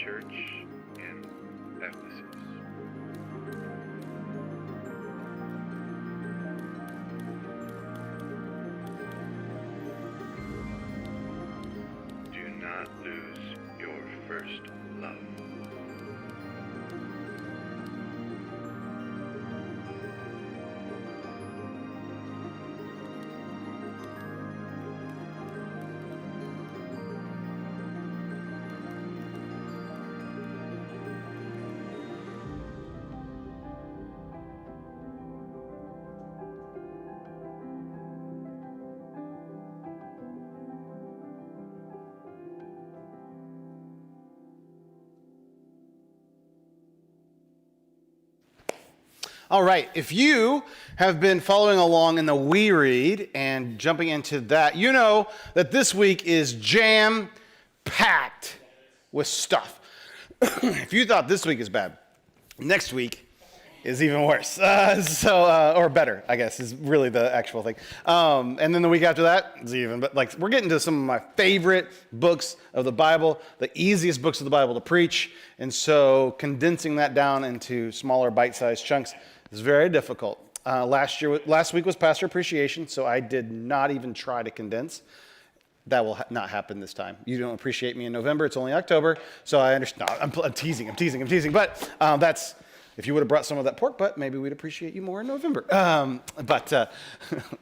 church in Ephesus. Do not lose your first love. All right, if you have been following along in the We Read and jumping into that, you know that this week is jam-packed with stuff. If you thought this week is bad, next week is even worse. Or better, I guess, is really the actual thing. And then the week after that is even, but like we're getting to some of my favorite books of the Bible, the easiest books of the Bible to preach. And so condensing that down into smaller bite-sized chunks is very difficult. Last week was Pastor Appreciation, so I did not even try to condense. That will not happen this time. You don't appreciate me in November. It's only October, so I understand. No, I'm teasing. But that's, if you would have brought some of that pork butt, maybe we'd appreciate you more in November. But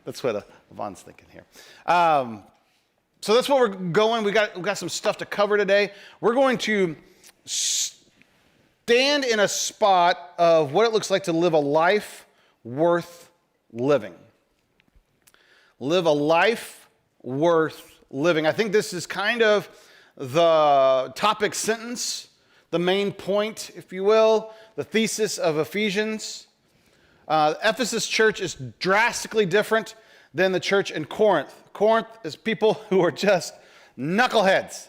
that's what Yvonne's thinking here. So that's what we're going. We got some stuff to cover today. We're going to stand in a spot of what it looks like to live a life worth living. Live a life worth living. I think this is kind of the topic sentence, the main point, if you will, the thesis of Ephesians. Ephesus church is drastically different than the church in Corinth. Corinth is people who are just knuckleheads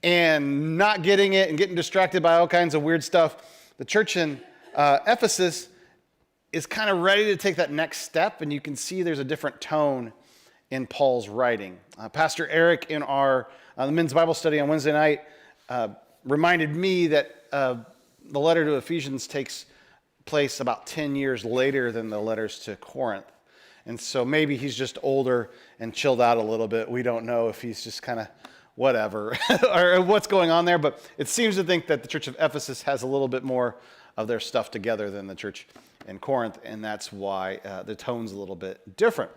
and not getting it and getting distracted by all kinds of weird stuff. The church in Ephesus is kind of ready to take that next step, and you can see there's a different tone in Paul's writing. Pastor Eric in our the men's Bible study on Wednesday night reminded me that the letter to Ephesians takes place about 10 years later than the letters to Corinth. And so maybe he's just older and chilled out a little bit. We don't know if he's just kind of whatever or what's going on there, but it seems to think that the church of Ephesus has a little bit more of their stuff together than the church in Corinth, and that's why the tone's a little bit different.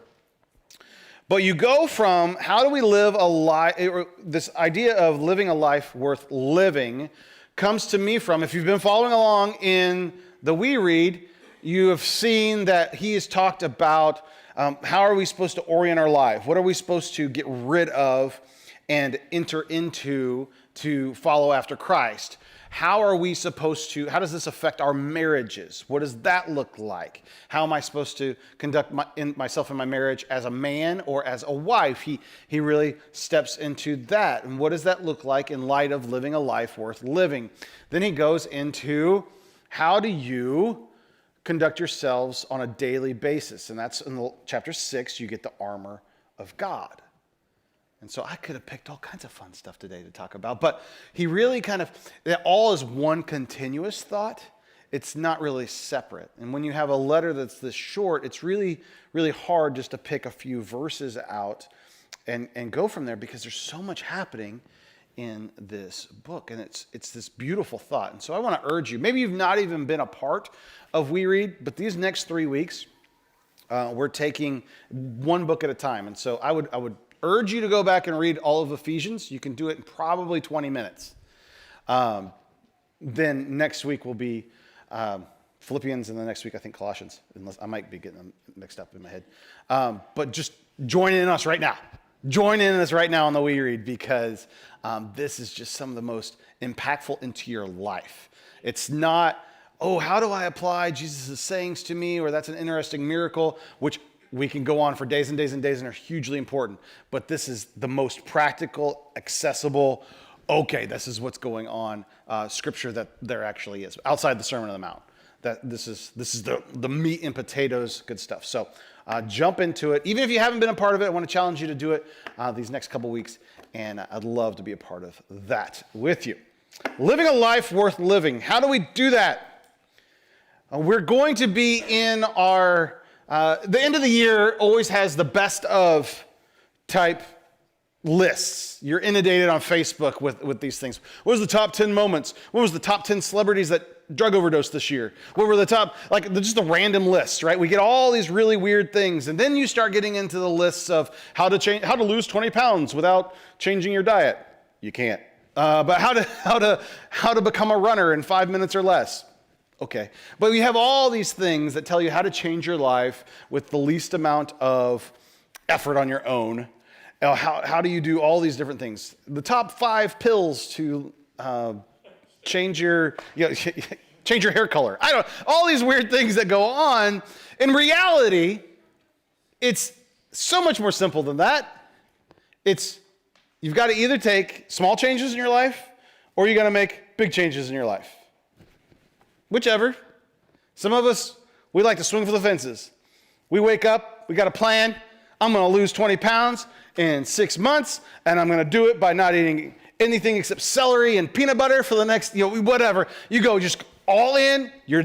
But you go from how do we live a life, this idea of living a life worth living comes to me from, if you've been following along in the We Read, you have seen that he has talked about how are we supposed to orient our life? What are we supposed to get rid of and enter into to follow after Christ? How are we supposed to, how does this affect our marriages? What does that look like? How am I supposed to conduct myself in my marriage as a man or as a wife? He really steps into that. And what does that look like in light of living a life worth living? Then he goes into how do you conduct yourselves on a daily basis? And that's in chapter 6, you get the armor of God. And so I could have picked all kinds of fun stuff today to talk about, but he really it all is one continuous thought. It's not really separate. And when you have a letter that's this short, it's really, really hard just to pick a few verses out and go from there because there's so much happening in this book. And it's this beautiful thought. And so I want to urge you, maybe you've not even been a part of We Read, but these next 3 weeks, we're taking one book at a time. And so I would urge you to go back and read all of Ephesians. You can do it in probably 20 minutes. Then next week will be Philippians, and the next week I think Colossians, unless I might be getting them mixed up in my head. But just join in us right now. Join in us right now on the We Read because this is just some of the most impactful into your life. It's not, oh, how do I apply Jesus' sayings to me, or that's an interesting miracle, which we can go on for days and days and days and are hugely important. But this is the most practical, accessible, okay, this is what's going on, scripture that there actually is, outside the Sermon on the Mount. That this is the meat and potatoes, good stuff. So jump into it. Even if you haven't been a part of it, I want to challenge you to do it these next couple weeks, and I'd love to be a part of that with you. Living a life worth living. How do we do that? We're going to be in our, the end of the year always has the best of type lists. You're inundated on Facebook with these things. What was the top 10 moments? What was the top 10 celebrities that drug overdosed this year? What were the top, just the random lists, right? We get all these really weird things. And then you start getting into the lists of how to lose 20 pounds without changing your diet. You can't. But how to become a runner in 5 minutes or less. Okay. But we have all these things that tell you how to change your life with the least amount of effort on your own. How do you do all these different things? The top 5 pills to change your hair color. All these weird things that go on. In reality, it's so much more simple than that. You've got to either take small changes in your life or you got to make big changes in your life. Whichever. Some of us, we like to swing for the fences. We wake up, we got a plan. I'm going to lose 20 pounds in 6 months, and I'm going to do it by not eating anything except celery and peanut butter for the next, whatever. You go just all in, you're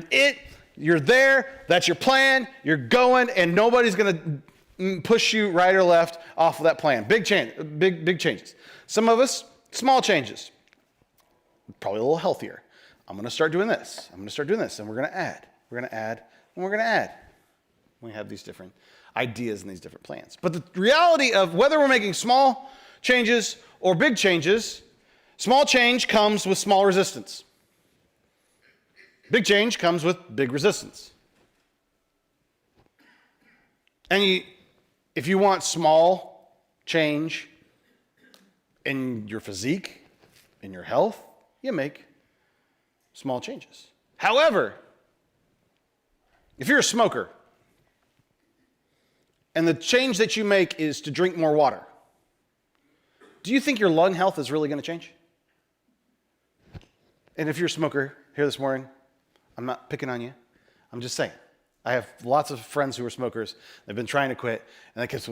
there, that's your plan, you're going, and nobody's going to push you right or left off of that plan. Big changes. Some of us, small changes. Probably a little healthier. I'm going to start doing this. I'm going to start doing this, and we're going to add. We're going to add, and we're going to add. We have these different ideas and these different plans. But the reality of whether we're making small changes or big changes, small change comes with small resistance. Big change comes with big resistance. And if you want small change in your physique, in your health, you make small changes. However, if you're a smoker, and the change that you make is to drink more water, do you think your lung health is really going to change? And if you're a smoker here this morning, I'm not picking on you. I'm just saying. I have lots of friends who are smokers. They've been trying to quit, and they kept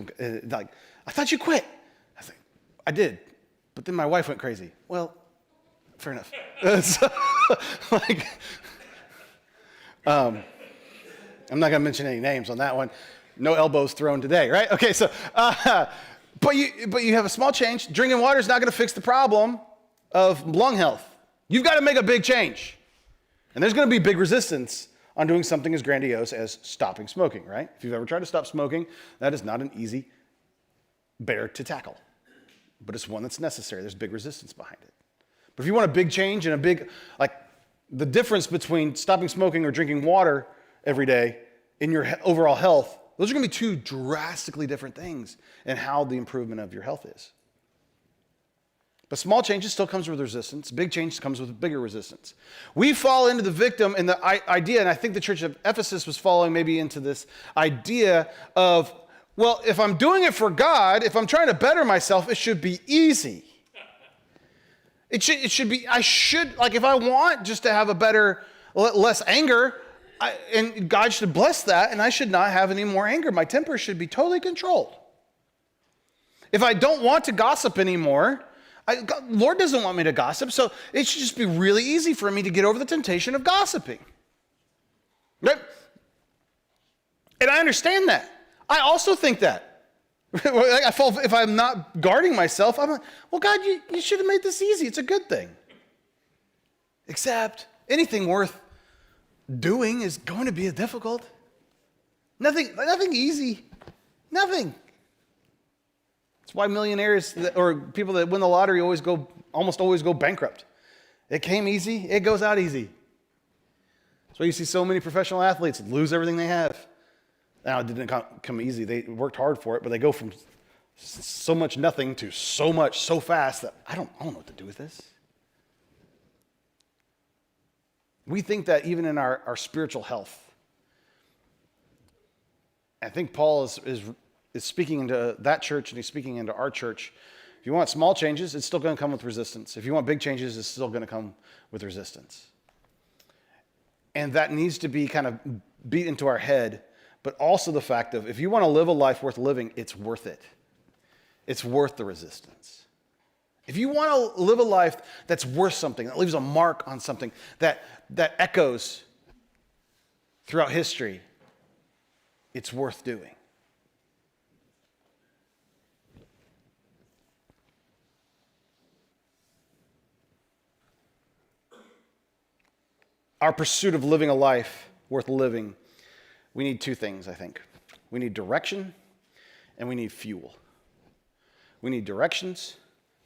like, I thought you quit. I was like, I did, but then my wife went crazy. Well, fair enough. I'm not going to mention any names on that one. No elbows thrown today, right? Okay, so, but you have a small change. Drinking water is not going to fix the problem of lung health. You've got to make a big change. And there's going to be big resistance on doing something as grandiose as stopping smoking, right? If you've ever tried to stop smoking, that is not an easy bear to tackle. But it's one that's necessary. There's big resistance behind it. But if you want a big change and the difference between stopping smoking or drinking water every day in your overall health, those are going to be two drastically different things in how the improvement of your health is. But small changes still comes with resistance. Big change comes with bigger resistance. We fall into the victim and the idea, and I think the church of Ephesus was falling maybe into this idea of, well, if I'm doing it for God, if I'm trying to better myself, it should be easy. It should be, if I want just to have a better, less anger, and God should bless that, and I should not have any more anger. My temper should be totally controlled. If I don't want to gossip anymore, Lord doesn't want me to gossip, so it should just be really easy for me to get over the temptation of gossiping. Right? And I understand that. I also think that. If I'm not guarding myself, I'm like, well, God, you should have made this easy. It's a good thing. Except anything worth doing is going to be difficult. Nothing easy. Nothing. That's why millionaires or people that win the lottery almost always go bankrupt. It came easy, it goes out easy. That's why you see so many professional athletes lose everything they have. Now, it didn't come easy. They worked hard for it, but they go from so much nothing to so much so fast that I don't know what to do with this. We think that even in our spiritual health. I think Paul is speaking into that church and he's speaking into our church. If you want small changes, it's still going to come with resistance. If you want big changes, it's still going to come with resistance. And that needs to be kind of beat into our head, but also the fact of if you want to live a life worth living, it's worth it. It's worth the resistance. If you want to live a life that's worth something, that leaves a mark on something, that echoes throughout history, it's worth doing. Our pursuit of living a life worth living, we need two things, I think. We need direction and we need fuel. We need directions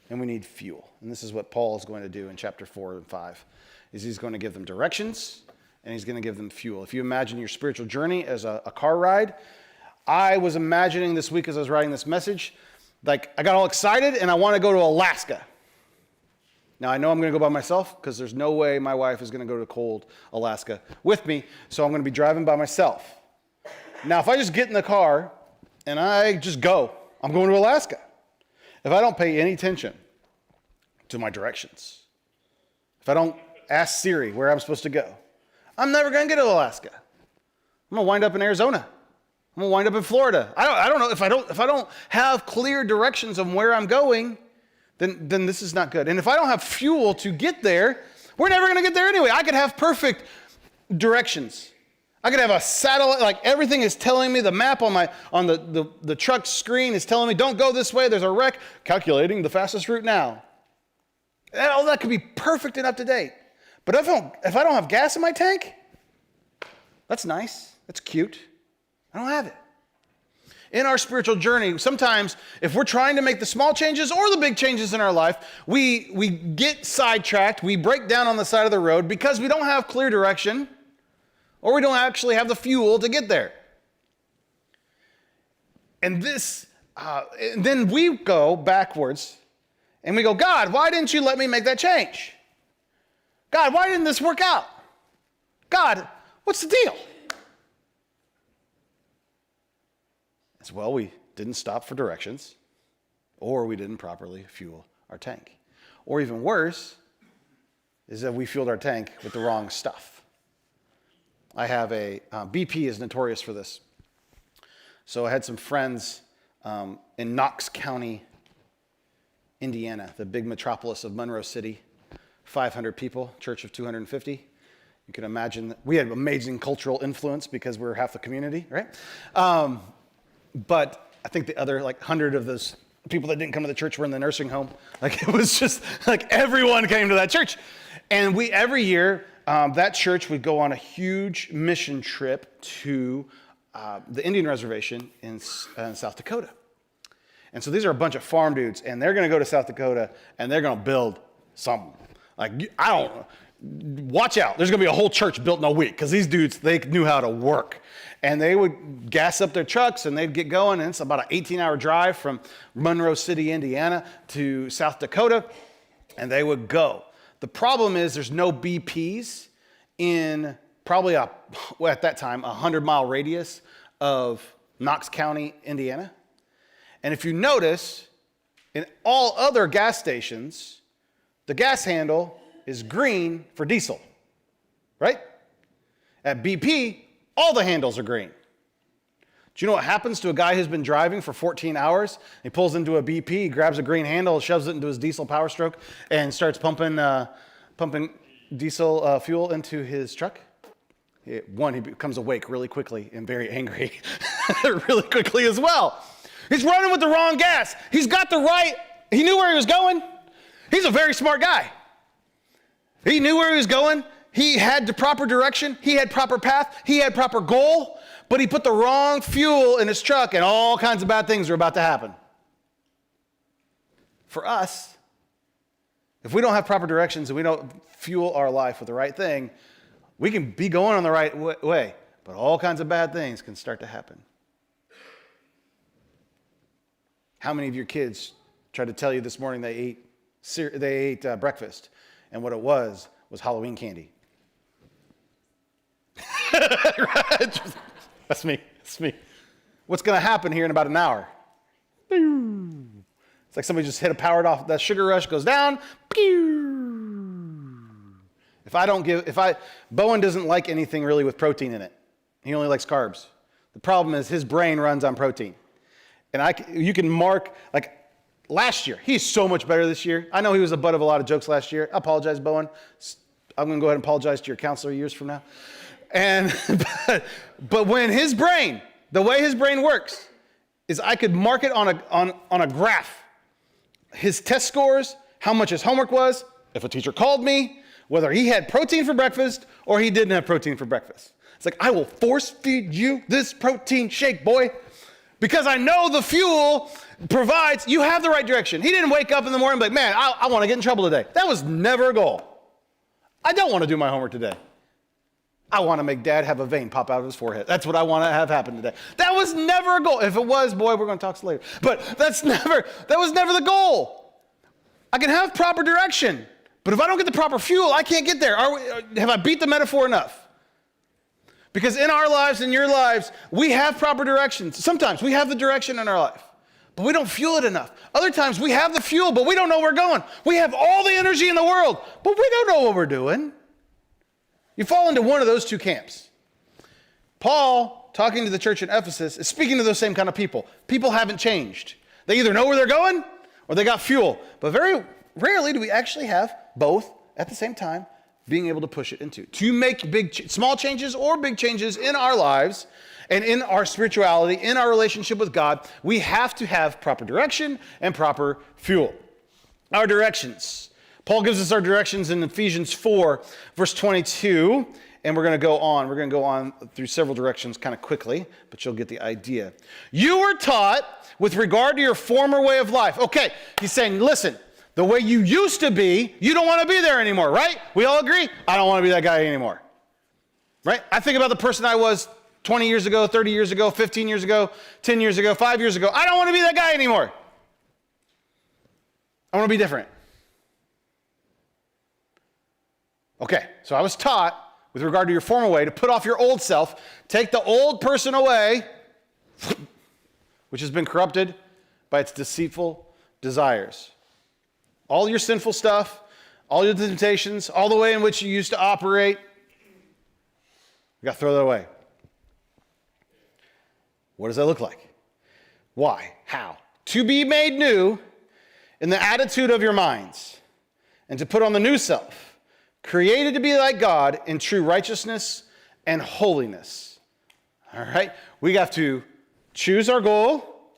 and we need fuel. And this is what Paul is going to do in chapter 4 and 5, is he's going to give them directions and he's going to give them fuel. If you imagine your spiritual journey as a car ride, I was imagining this week as I was writing this message, like I got all excited and I want to go to Alaska. Now, I know I'm going to go by myself because there's no way my wife is going to go to cold Alaska with me, so I'm going to be driving by myself. Now, if I just get in the car and I just go, I'm going to Alaska. If I don't pay any attention to my directions, if I don't ask Siri where I'm supposed to go, I'm never going to get to Alaska. I'm going to wind up in Arizona. I'm going to wind up in Florida. I don't know. If I don't have clear directions on where I'm going, then this is not good. And if I don't have fuel to get there, we're never going to get there anyway. I could have perfect directions. I could have a satellite, like everything is telling me, the map on the truck screen is telling me, don't go this way, there's a wreck, calculating the fastest route now. All that could be perfect and up to date. But if I don't have gas in my tank, that's nice, that's cute. I don't have it. In our spiritual journey, sometimes if we're trying to make the small changes or the big changes in our life, we get sidetracked, we break down on the side of the road because we don't have clear direction or we don't actually have the fuel to get there. And then we go backwards and we go, God, why didn't you let me make that change? God, why didn't this work out? God, what's the deal? As well, we didn't stop for directions, or we didn't properly fuel our tank. Or even worse, is that we fueled our tank with the wrong stuff. I have BP is notorious for this. So I had some friends in Knox County, Indiana, the big metropolis of Monroe City, 500 people, church of 250. You can imagine that we had amazing cultural influence because we're half the community, right? But I think the other 100 of those people that didn't come to the church were in the nursing home. It was just everyone came to that church. And every year, that church would go on a huge mission trip to the Indian reservation in South Dakota. And so these are a bunch of farm dudes, and they're going to go to South Dakota, and they're going to build something. Watch out. There's going to be a whole church built in a week, because these dudes, they knew how to work. And they would gas up their trucks, and they'd get going, and it's about an 18-hour drive from Monroe City, Indiana, to South Dakota, and they would go. The problem is there's no BPs in probably, at that time, a 100-mile radius of Knox County, Indiana. And if you notice, in all other gas stations, the gas handle is green for diesel, right? At BP, all the handles are green. Do you know what happens to a guy who's been driving for 14 hours? He pulls into a BP, he grabs a green handle, shoves it into his diesel Power Stroke, and starts pumping diesel fuel into his truck. He becomes awake really quickly and very angry really quickly as well. He's running with the wrong gas. He knew where he was going. He's a very smart guy. He knew where he was going. He had the proper direction. He had proper path. He had proper goal, but he put the wrong fuel in his truck, and all kinds of bad things are about to happen. For us, if we don't have proper directions and we don't fuel our life with the right thing, we can be going on the right way, but all kinds of bad things can start to happen. How many of your kids tried to tell you this morning they ate breakfast, and what it was Halloween candy? Right? That's me. What's going to happen here in about an hour? It's like somebody just hit a powered off. That sugar rush goes down. Bowen doesn't like anything really with protein in it. He only likes carbs. The problem is his brain runs on protein. And you can mark, last year. He's so much better this year. I know he was the butt of a lot of jokes last year. I apologize, Bowen. I'm going to go ahead and apologize to your counselor years from now. And but when his brain, the way his brain works, is I could mark it on a graph. His test scores, how much his homework was, if a teacher called me, whether he had protein for breakfast or he didn't have protein for breakfast. It's like, I will force feed you this protein shake, boy, because I know the fuel provides, you have the right direction. He didn't wake up in the morning and be like, man, I want to get in trouble today. That was never a goal. I don't want to do my homework today. I want to make dad have a vein pop out of his forehead. That's what I want to have happen today. That was never a goal. If it was, boy, we're going to talk later. But that was never the goal. I can have proper direction, but if I don't get the proper fuel, I can't get there. Have I beat the metaphor enough? Because in our lives, in your lives, we have proper directions. Sometimes we have the direction in our life, but we don't fuel it enough. Other times we have the fuel, but we don't know where we're going. We have all the energy in the world, but we don't know what we're doing. You fall into one of those two camps. Paul, talking to the church in Ephesus, is speaking to those same kind of people. People haven't changed. They either know where they're going or they got fuel. But very rarely do we actually have both at the same time being able to push it into. To make small changes or big changes in our lives and in our spirituality, in our relationship with God, we have to have proper direction and proper fuel. Our directions. Paul gives us our directions in Ephesians 4, verse 22, and we're going to go on. We're going to go on through several directions kind of quickly, but you'll get the idea. You were taught with regard to your former way of life. Okay, he's saying, listen, the way you used to be, you don't want to be there anymore, right? We all agree? I don't want to be that guy anymore, right? I think about the person I was 20 years ago, 30 years ago, 15 years ago, 10 years ago, 5 years ago. I don't want to be that guy anymore. I want to be different. Okay, so I was taught, with regard to your former way, to put off your old self, take the old person away, which has been corrupted by its deceitful desires. All your sinful stuff, all your temptations, all the way in which you used to operate, you got to throw that away. What does that look like? Why? How? To be made new in the attitude of your minds, and to put on the new self, created to be like God in true righteousness and holiness. All right? We have to choose our goal,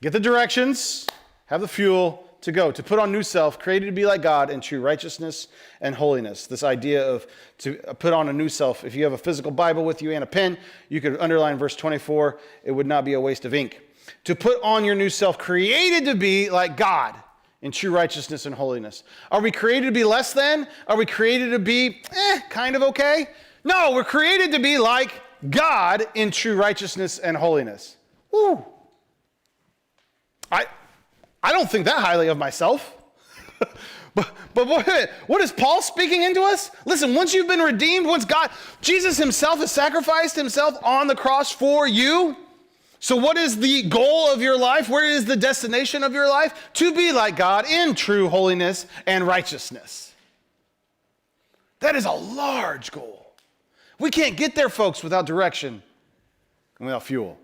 get the directions, have the fuel to go, to put on new self, created to be like God in true righteousness and holiness. This idea of to put on a new self. If you have a physical Bible with you and a pen, you could underline verse 24. It would not be a waste of ink. To put on your new self, created to be like God in true righteousness and holiness. Are we created to be less than? Are we created to be kind of okay? No, we're created to be like God in true righteousness and holiness. Woo. I don't think that highly of myself. but what is Paul speaking into us? Listen, once you've been redeemed, Jesus himself has sacrificed himself on the cross for you. So what is the goal of your life? Where is the destination of your life? To be like God in true holiness and righteousness. That is a large goal. We can't get there, folks, without direction and without fuel.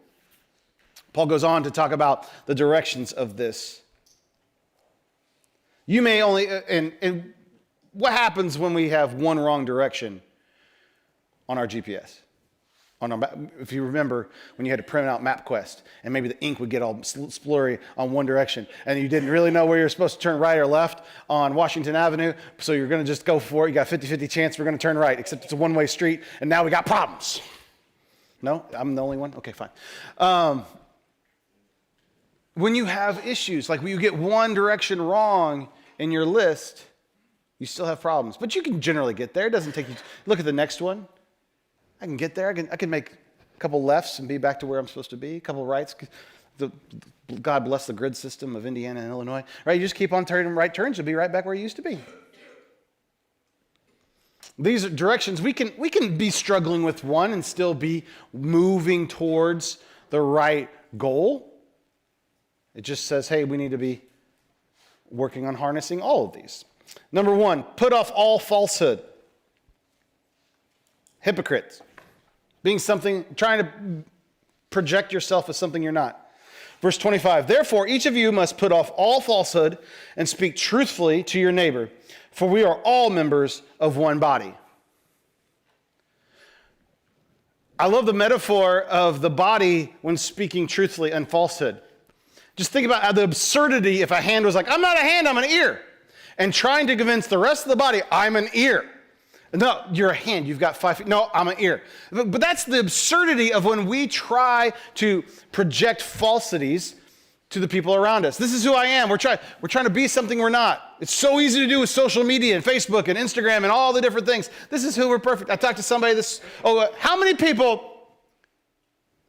Paul goes on to talk about the directions of this. You may only, and what happens when we have one wrong direction on our GPS? If you remember when you had to print out MapQuest and maybe the ink would get all splurry on one direction and you didn't really know where you're supposed to turn right or left on Washington Avenue, so you're going to just go for it. You got a 50-50 chance we're going to turn right, except it's a one-way street, and now we got problems. No? I'm the only one? Okay, fine. When you have issues, like when you get one direction wrong in your list, you still have problems. But you can generally get there. It doesn't take you. Look at the next one. I can get there. I can make a couple lefts and be back to where I'm supposed to be. A couple rights. God bless the grid system of Indiana and Illinois. Right? You just keep on turning right turns. You'll be right back where you used to be. These are directions. We can be struggling with one and still be moving towards the right goal. It just says, hey, we need to be working on harnessing all of these. Number one, put off all falsehood. Hypocrites. Being something, trying to project yourself as something you're not. Verse 25, therefore each of you must put off all falsehood and speak truthfully to your neighbor, for we are all members of one body. I love the metaphor of the body when speaking truthfully and falsehood. Just think about the absurdity if a hand was like, I'm not a hand, I'm an ear. And trying to convince the rest of the body, I'm an ear. No, you're a hand, you've got 5 feet. No, I'm an ear. But that's the absurdity of when we try to project falsities to the people around us. This is who I am. We're trying to be something we're not. It's so easy to do with social media and Facebook and Instagram and all the different things. This is who we're perfect. I talked to somebody how many people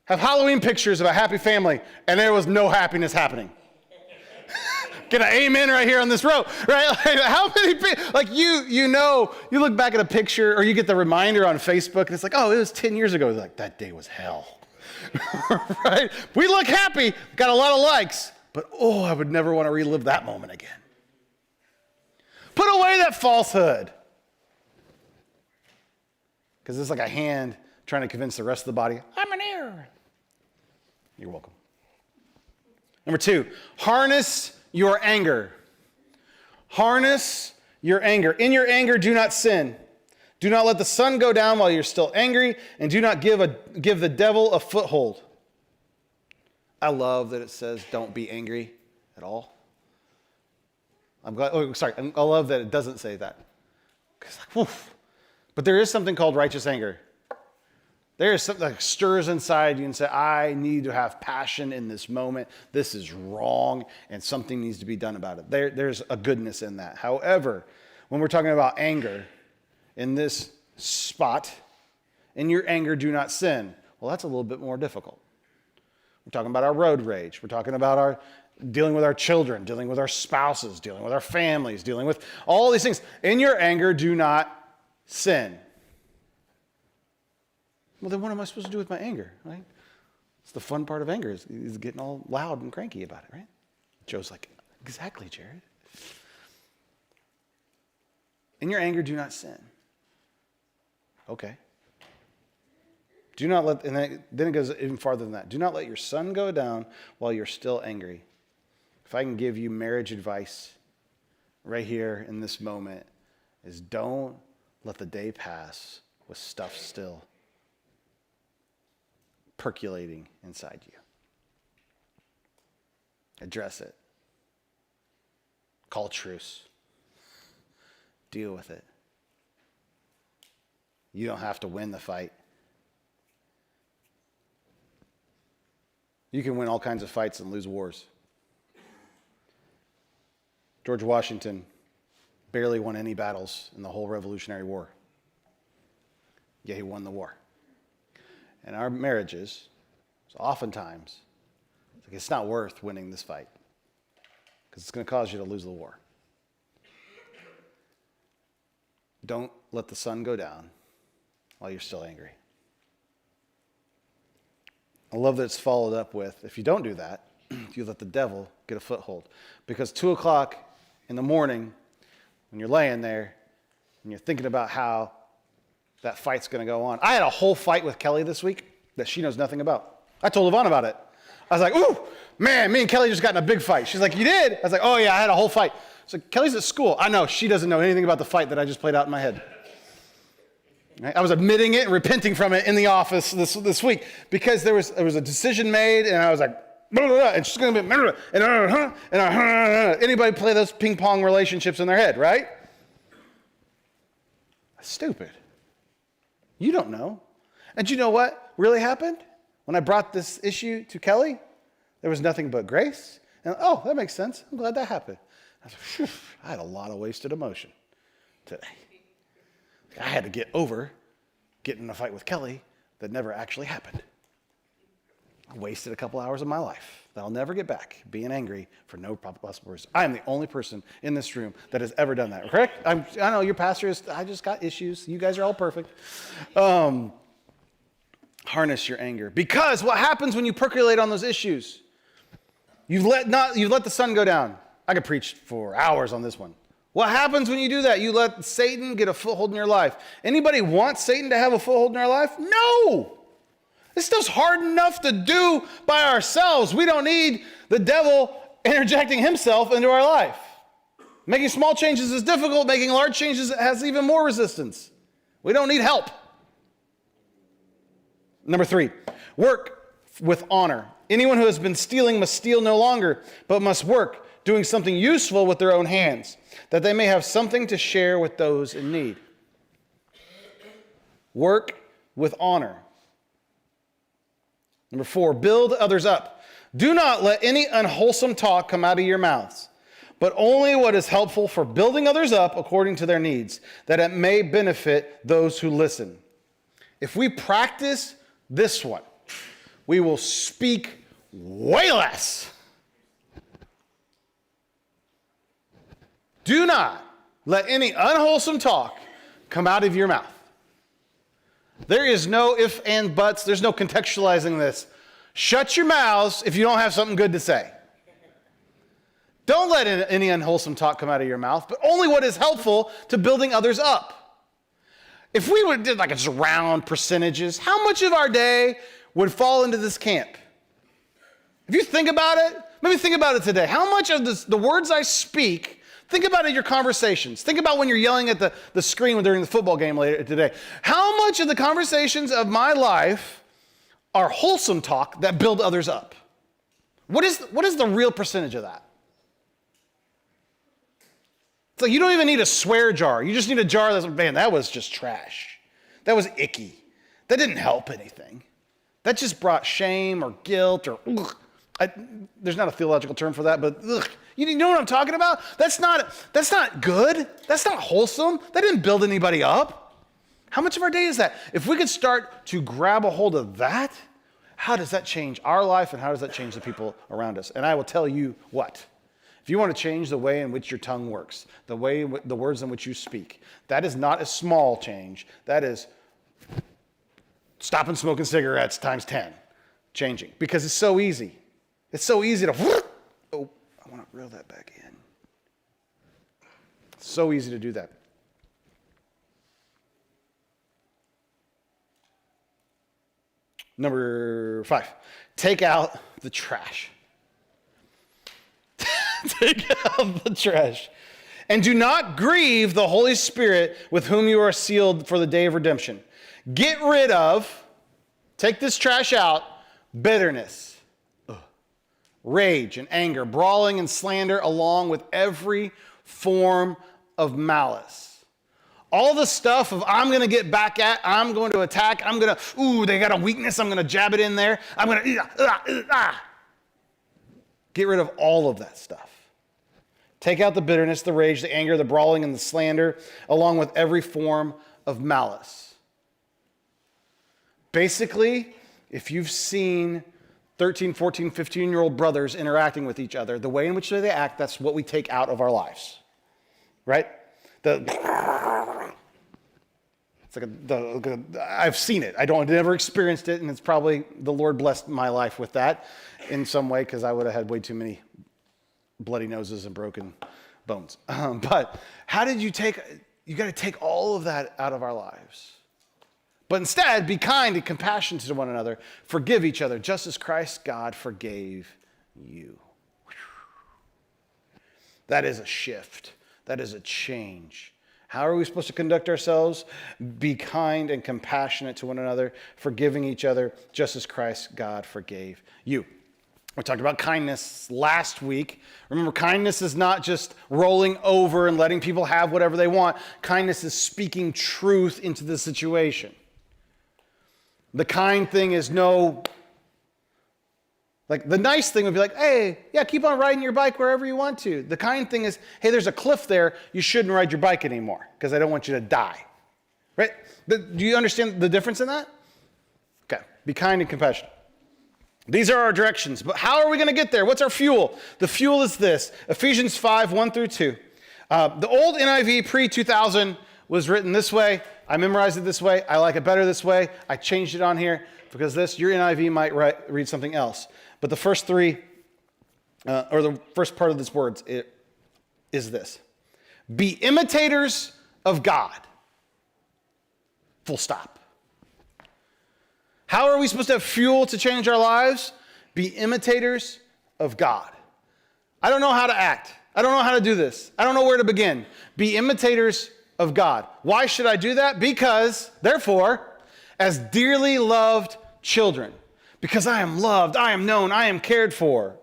have Halloween pictures of a happy family and there was no happiness happening? Get an amen right here on this row, right? Like, how many people, like you look back at a picture or you get the reminder on Facebook and it's like, oh, it was 10 years ago. It's like, that day was hell, right? We look happy, got a lot of likes, but oh, I would never want to relive that moment again. Put away that falsehood. Because it's like a hand trying to convince the rest of the body, I'm an ear. You're welcome. Number 2, harness your anger. Harness your anger. In your anger, do not sin. Do not let the sun go down while you're still angry, and do not give the devil a foothold. I love that it says don't be angry at all. I love that it doesn't say that. But there is something called righteous anger. There is something that stirs inside you and say, I need to have passion in this moment. This is wrong, and something needs to be done about it. There's a goodness in that. However, when we're talking about anger in this spot, in your anger, do not sin. Well, that's a little bit more difficult. We're talking about our road rage. We're talking about our dealing with our children, dealing with our spouses, dealing with our families, dealing with all these things. In your anger, do not sin. Well, then what am I supposed to do with my anger, right? It's the fun part of anger is getting all loud and cranky about it, right? Joe's like, exactly, Jared. In your anger, do not sin. Okay. Do not let, and then it goes even farther than that. Do not let your sun go down while you're still angry. If I can give you marriage advice right here in this moment, is don't let the day pass with stuff still percolating inside you. Address it. Call truce. Deal with it. You don't have to win the fight. You can win all kinds of fights and lose wars. George Washington barely won any battles in the whole Revolutionary War. Yet he won the war. And our marriages, oftentimes, it's not worth winning this fight because it's going to cause you to lose the war. Don't let the sun go down while you're still angry. I love that it's followed up with, if you don't do that, you let the devil get a foothold. Because 2 o'clock in the morning, when you're laying there and you're thinking about how that fight's going to go on. I had a whole fight with Kelly this week that she knows nothing about. I told Yvonne about it. I was like, ooh, man, me and Kelly just got in a big fight. She's like, you did? I was like, oh yeah, I had a whole fight. So Kelly's at school. I know, she doesn't know anything about the fight that I just played out in my head. Right? I was admitting it and repenting from it in the office this week because there was a decision made and I was like, blah, blah, blah, and she's going to be, and anybody play those ping pong relationships in their head, right? Stupid. You don't know. And you know what really happened? When I brought this issue to Kelly, there was nothing but grace. And oh, that makes sense. I'm glad that happened. I was like, I had a lot of wasted emotion today. I had to get over getting in a fight with Kelly that never actually happened. I wasted a couple hours of my life that I'll never get back being angry for no possible reason. I am the only person in this room that has ever done that, correct? I know your pastor is, I just got issues. You guys are all perfect. Harness your anger. Because what happens when you percolate on those issues? You've let the sun go down. I could preach for hours on this one. What happens when you do that? You let Satan get a foothold in your life. Anybody want Satan to have a foothold in their life? No. This stuff's hard enough to do by ourselves. We don't need the devil interjecting himself into our life. Making small changes is difficult. Making large changes has even more resistance. We don't need help. Number 3, work with honor. Anyone who has been stealing must steal no longer, but must work, doing something useful with their own hands, that they may have something to share with those in need. Work with honor. Number 4, build others up. Do not let any unwholesome talk come out of your mouths, but only what is helpful for building others up according to their needs, that it may benefit those who listen. If we practice this one, we will speak way less. Do not let any unwholesome talk come out of your mouth. There is no if and buts. There's no contextualizing this. Shut your mouths if you don't have something good to say. Don't let any unwholesome talk come out of your mouth, but only what is helpful to building others up. If we would did like it's round percentages, how much of our day would fall into this camp? If you think about it, maybe think about it today. How much of the words I speak, think about it in your conversations. Think about when you're yelling at the screen during the football game later today. How much of the conversations of my life are wholesome talk that build others up? What is the real percentage of that? It's like you don't even need a swear jar. You just need a jar that's, man, that was just trash. That was icky. That didn't help anything. That just brought shame or guilt or ugh. There's not a theological term for that, but ugh. You know what I'm talking about? That's not good. That's not wholesome. That didn't build anybody up. How much of our day is that? If we could start to grab a hold of that, how does that change our life and how does that change the people around us? And I will tell you what. If you want to change the way in which your tongue works, the words in which you speak, that is not a small change. That is stopping smoking cigarettes times 10 changing because it's so easy. It's so easy to, oh, I want to reel that back in. It's so easy to do that. Number 5, take out the trash. Take out the trash. And do not grieve the Holy Spirit with whom you are sealed for the day of redemption. Get rid of, take this trash out, bitterness, rage and anger, brawling and slander, along with every form of malice. All the stuff of I'm going to get back at, I'm going to attack, they got a weakness, I'm going to jab it in there, I'm going to, Get rid of all of that stuff. Take out the bitterness, the rage, the anger, the brawling, and the slander, along with every form of malice. Basically, if you've seen 13, 14, 15-year-old brothers interacting with each other, the way in which they act, that's what we take out of our lives. Right? I've seen it. I never experienced it, and it's probably the Lord blessed my life with that in some way because I would have had way too many bloody noses and broken bones. But how did you got to take all of that out of our lives. But instead, be kind and compassionate to one another. Forgive each other, just as Christ God forgave you. That is a shift. That is a change. How are we supposed to conduct ourselves? Be kind and compassionate to one another, forgiving each other, just as Christ God forgave you. We talked about kindness last week. Remember, kindness is not just rolling over and letting people have whatever they want. Kindness is speaking truth into the situation. The kind thing is the nice thing would be like, hey, yeah, keep on riding your bike wherever you want to. The kind thing is, hey, there's a cliff there. You shouldn't ride your bike anymore because I don't want you to die. Right? Do you understand the difference in that? Okay. Be kind and compassionate. These are our directions, but how are we going to get there? What's our fuel? The fuel is this, Ephesians 5, 1 through 2. The old NIV pre-2000 was written this way. I memorized it this way. I like it better this way. I changed it on here because your NIV might read something else. But the first three, or the first part of this words is this. Be imitators of God. Full stop. How are we supposed to have fuel to change our lives? Be imitators of God. I don't know how to act. I don't know how to do this. I don't know where to begin. Be imitators of God. Why should I do that? Because, therefore, as dearly loved children, because I am loved, I am known, I am cared for.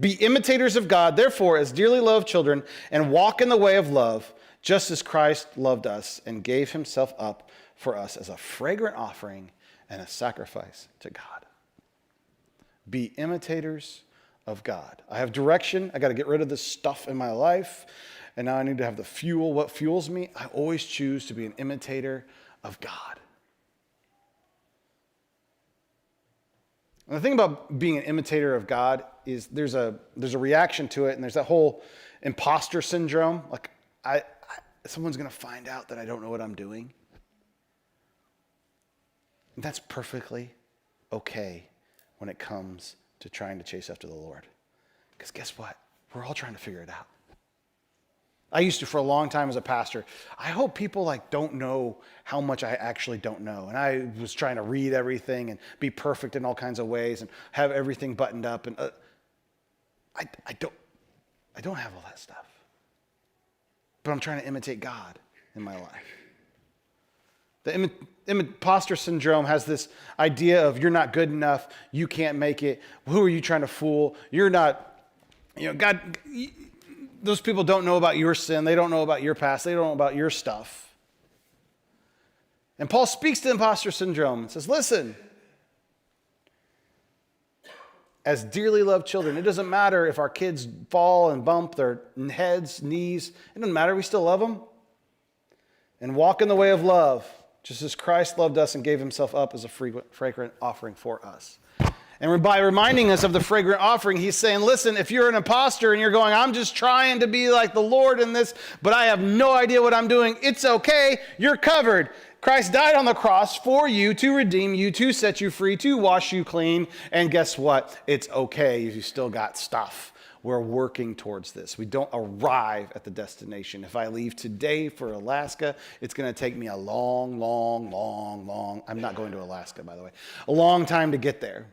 Be imitators of God, therefore, as dearly loved children, and walk in the way of love, just as Christ loved us and gave himself up for us as a fragrant offering and a sacrifice to God. Be imitators of God. I have direction. I got to get rid of this stuff in my life, and now I need to have the fuel. What fuels me? I always choose to be an imitator of God. And the thing about being an imitator of God is there's a reaction to it, and there's that whole imposter syndrome. Like, someone's going to find out that I don't know what I'm doing. And that's perfectly okay when it comes to trying to chase after the Lord. Because guess what? We're all trying to figure it out. I used to, for a long time as a pastor, I hope people don't know how much I actually don't know. And I was trying to read everything and be perfect in all kinds of ways and have everything buttoned up. And I don't have all that stuff. But I'm trying to imitate God in my life. The imposter syndrome has this idea of you're not good enough, you can't make it, who are you trying to fool? You're not, God, those people don't know about your sin, they don't know about your past, they don't know about your stuff. And Paul speaks to imposter syndrome and says, listen, as dearly loved children, it doesn't matter if our kids fall and bump their heads, knees, it doesn't matter, we still love them. And walk in the way of love, just as Christ loved us and gave himself up as a fragrant offering for us. And by reminding us of the fragrant offering, he's saying, listen, if you're an imposter and you're going, I'm just trying to be like the Lord in this, but I have no idea what I'm doing, it's okay, you're covered. Christ died on the cross for you, to redeem you, to set you free, to wash you clean. And guess what? It's okay if you still got stuff. We're working towards this. We don't arrive at the destination. If I leave today for Alaska, it's going to take me a long, I'm not going to Alaska, by the way, a long time to get there.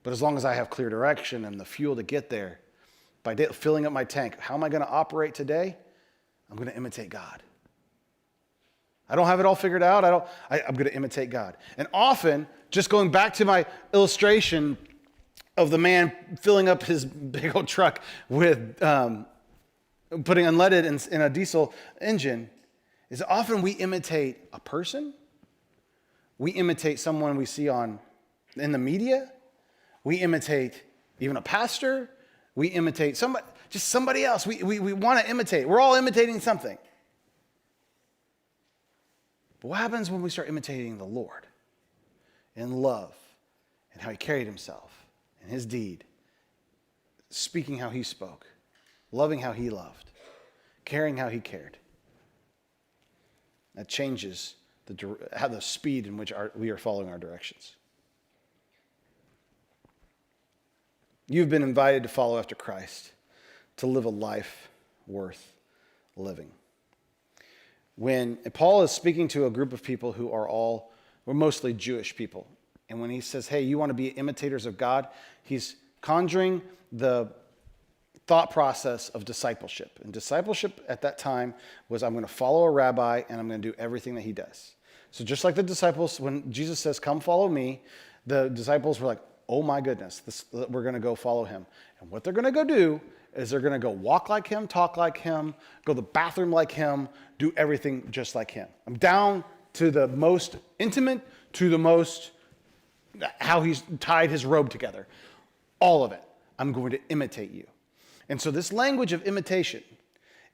But as long as I have clear direction and the fuel to get there, by filling up my tank, how am I going to operate today? I'm going to imitate God. I don't have it all figured out. I'm going to imitate God. And often, just going back to my illustration of the man filling up his big old truck with putting unleaded in a diesel engine, is often we imitate a person. We imitate someone we see in the media. We imitate even a pastor. We imitate somebody else. We want to imitate. We're all imitating something. But what happens when we start imitating the Lord in love and how he carried himself and his deed, speaking how he spoke, loving how he loved, caring how he cared? That changes the speed in which we are following our directions. You've been invited to follow after Christ, to live a life worth living. When Paul is speaking to a group of people who we're mostly Jewish people, and when he says, hey, you want to be imitators of God, he's conjuring the thought process of discipleship. And discipleship at that time was, I'm going to follow a rabbi and I'm going to do everything that he does. So just like the disciples, when Jesus says, come follow me, the disciples were like, oh my goodness, we're going to go follow him. And what they're going to go do is they're going to go walk like him, talk like him, go to the bathroom like him, do everything just like him. I'm down to the most intimate, to the most, how he's tied his robe together. All of it. I'm going to imitate you. And so this language of imitation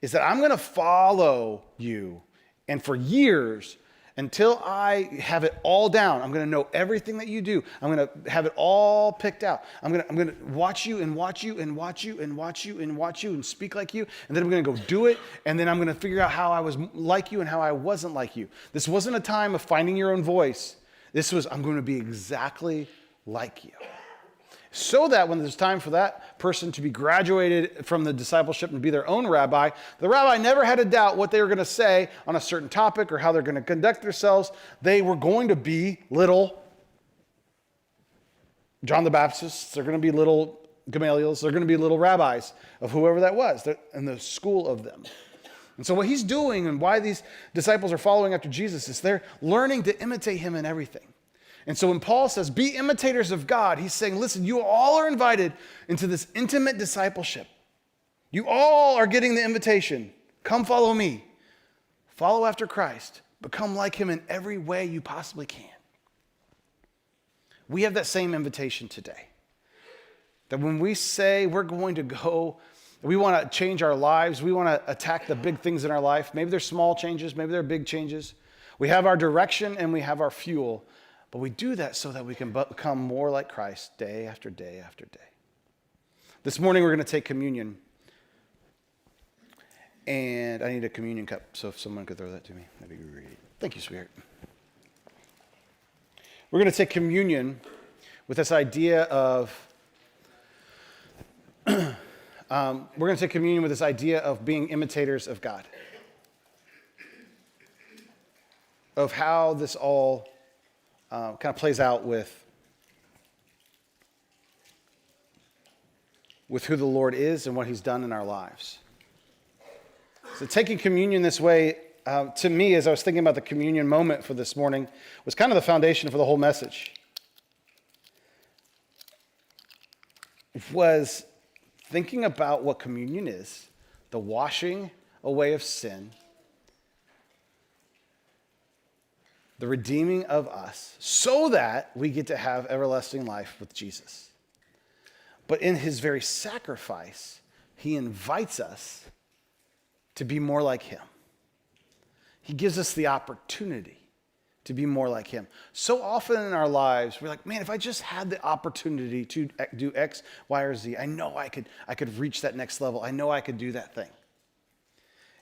is that I'm going to follow you. And for years, until I have it all down, I'm going to know everything that you do. I'm going to have it all picked out. I'm going to watch you and watch you and watch you and watch you and watch you and speak like you. And then I'm going to go do it. And then I'm going to figure out how I was like you and how I wasn't like you. This wasn't a time of finding your own voice. This was, I'm going to be exactly like you. so that when there's time for that person to be graduated from the discipleship and be their own rabbi, the rabbi never had to doubt what they were going to say on a certain topic or how they're going to conduct themselves. They were going to be little John the Baptists. They're going to be little Gamaliels. They're going to be little rabbis of whoever that was. They're in the school of them. And so what he's doing and why these disciples are following after Jesus is they're learning to imitate him in everything. And so when Paul says, be imitators of God, he's saying, listen, you all are invited into this intimate discipleship. You all are getting the invitation. Come follow me. Follow after Christ. Become like him in every way you possibly can. We have that same invitation today. That when we say we're going to go, we want to change our lives, we want to attack the big things in our life. Maybe they're small changes, maybe they're big changes. We have our direction and we have our fuel. But we do that so that we can become more like Christ day after day after day. This morning we're going to take communion. And I need a communion cup, so if someone could throw that to me, that'd be great. Thank you, sweetheart. We're going to take communion with this idea of, we're going to take communion with this idea of being imitators of God. Of how this all kind of plays out with who the Lord is and what he's done in our lives. So taking communion this way, to me, as I was thinking about the communion moment for this morning, was kind of the foundation for the whole message. Was thinking about what communion is, the washing away of sin, the redeeming of us, so that we get to have everlasting life with Jesus. But in his very sacrifice, he invites us to be more like him. He gives us the opportunity to be more like him. So often in our lives, we're like, man, if I just had the opportunity to do X, Y, or Z, I know I could reach that next level. I know I could do that thing.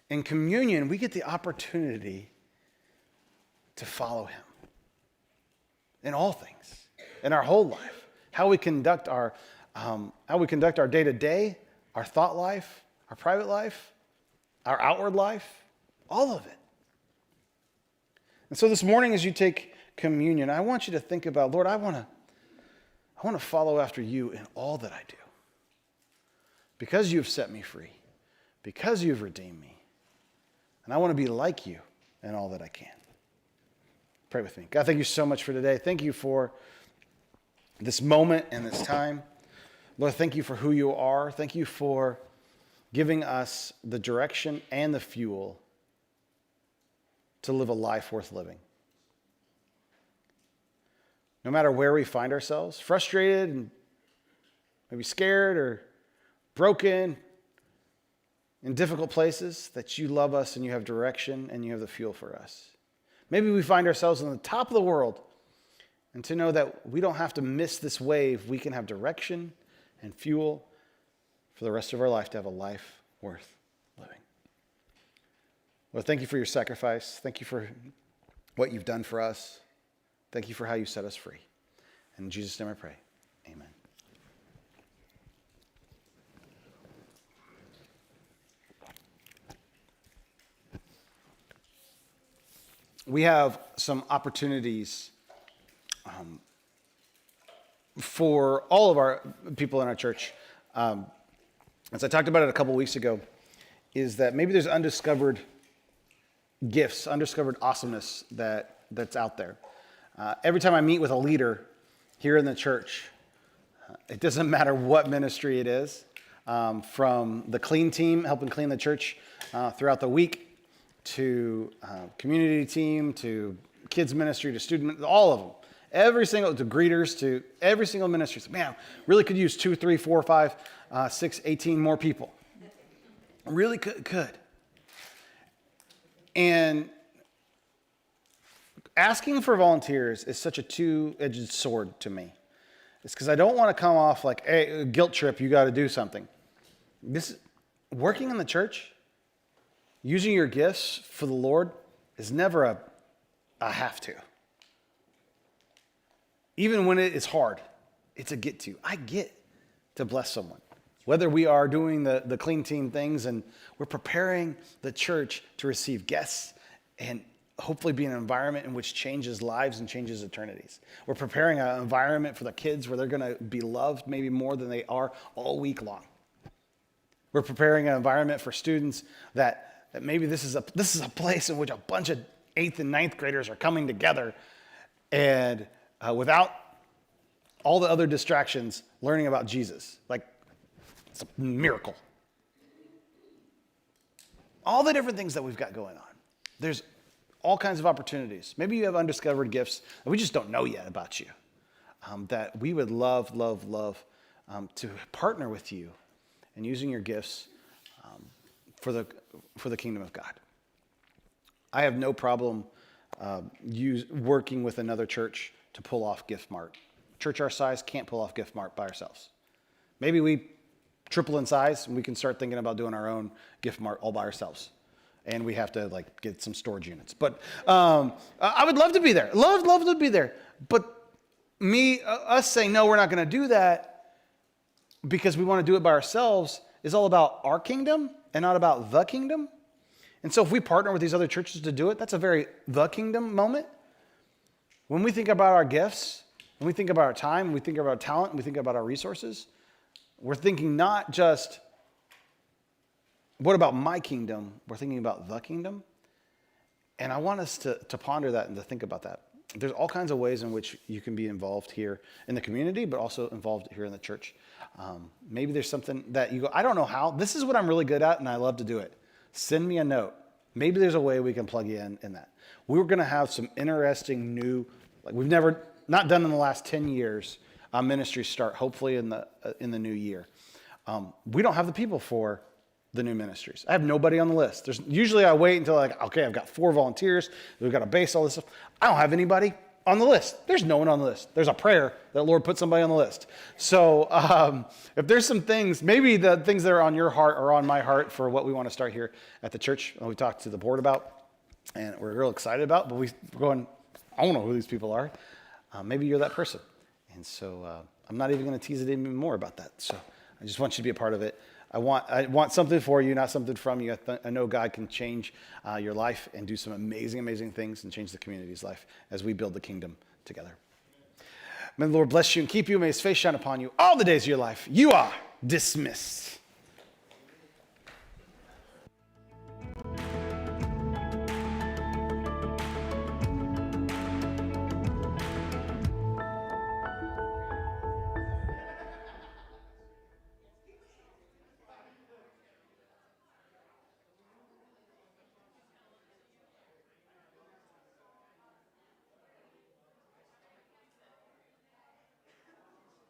In communion, we get the opportunity to follow him in all things, in our whole life, how we conduct our day-to-day, our thought life, our private life, our outward life, all of it. And so this morning, as you take communion, I want you to think about, Lord, I want to follow after you in all that I do, because you've set me free, because you've redeemed me, and I want to be like you in all that I can. Pray with me. God, thank you so much for today. Thank you for this moment and this time. Lord, thank you for who you are. Thank you for giving us the direction and the fuel to live a life worth living. No matter where we find ourselves, frustrated and maybe scared or broken, in difficult places, that you love us and you have direction and you have the fuel for us. Maybe we find ourselves on the top of the world, and to know that we don't have to miss this wave, we can have direction and fuel for the rest of our life to have a life worth living. Lord, thank you for your sacrifice. Thank you for what you've done for us. Thank you for how you set us free. And in Jesus' name I pray, amen. We have some opportunities for all of our people in our church. As I talked about it a couple weeks ago, is that maybe there's undiscovered gifts, undiscovered awesomeness that's out there. Every time I meet with a leader here in the church, it doesn't matter what ministry it is, from the clean team helping clean the church throughout the week, to community team, to kids ministry, to student, all of them. To greeters, to every single ministry. Man, really could use 2, 3, 4, 5, 6, 18 more people. Really could. And asking for volunteers is such a two-edged sword to me. It's because I don't want to come off like, hey, guilt trip, you got to do something. Working in the church, using your gifts for the Lord is never a have to. Even when it is hard, It's a get to. I get to bless someone. Whether we are doing the clean team things and we're preparing the church to receive guests and hopefully be an environment in which changes lives and changes eternities. We're preparing an environment for the kids where they're going to be loved maybe more than they are all week long. We're preparing an environment for students that maybe this is a place in which a bunch of 8th and 9th graders are coming together and without all the other distractions, learning about Jesus. Like, it's a miracle. All the different things that we've got going on. There's all kinds of opportunities. Maybe you have undiscovered gifts that we just don't know yet about you. That we would love to partner with you in using your gifts for the kingdom of God. I have no problem working with another church to pull off Gift Mart. Church our size can't pull off Gift Mart by ourselves. Maybe we triple in size and we can start thinking about doing our own Gift Mart all by ourselves. And we have to get some storage units. But I would love to be there. Love to be there. But us saying, no, we're not going to do that because we want to do it by ourselves is all about our kingdom and not about the kingdom. And so if we partner with these other churches to do it, that's a very the kingdom moment. When we think about our gifts, when we think about our time, when we think about our talent, when we think about our resources, we're thinking not just, what about my kingdom? We're thinking about the kingdom. And I want us to ponder that and to think about that. There's all kinds of ways in which you can be involved here in the community, but also involved here in the church. Maybe there's something that you go, I don't know how. This is what I'm really good at, and I love to do it. Send me a note. Maybe there's a way we can plug you in that. We're going to have some interesting new, we've never, not done in the last 10 years, ministries start hopefully in the new year. We don't have the people for the new ministries. I have nobody on the list. Usually I wait until okay, I've got 4 volunteers. We've got to base all this stuff. I don't have anybody on the list. There's no one on the list. There's a prayer that Lord put somebody on the list. So if there's some things, maybe the things that are on your heart are on my heart for what we want to start here at the church. We talked to the board about, and we're real excited about, but we're going, I don't know who these people are. Maybe you're that person. And so I'm not even going to tease it even more about that. So I just want you to be a part of it. I want something for you, not something from you. I know God can change your life and do some amazing, amazing things and change the community's life as we build the kingdom together. May the Lord bless you and keep you. May his face shine upon you all the days of your life. You are dismissed.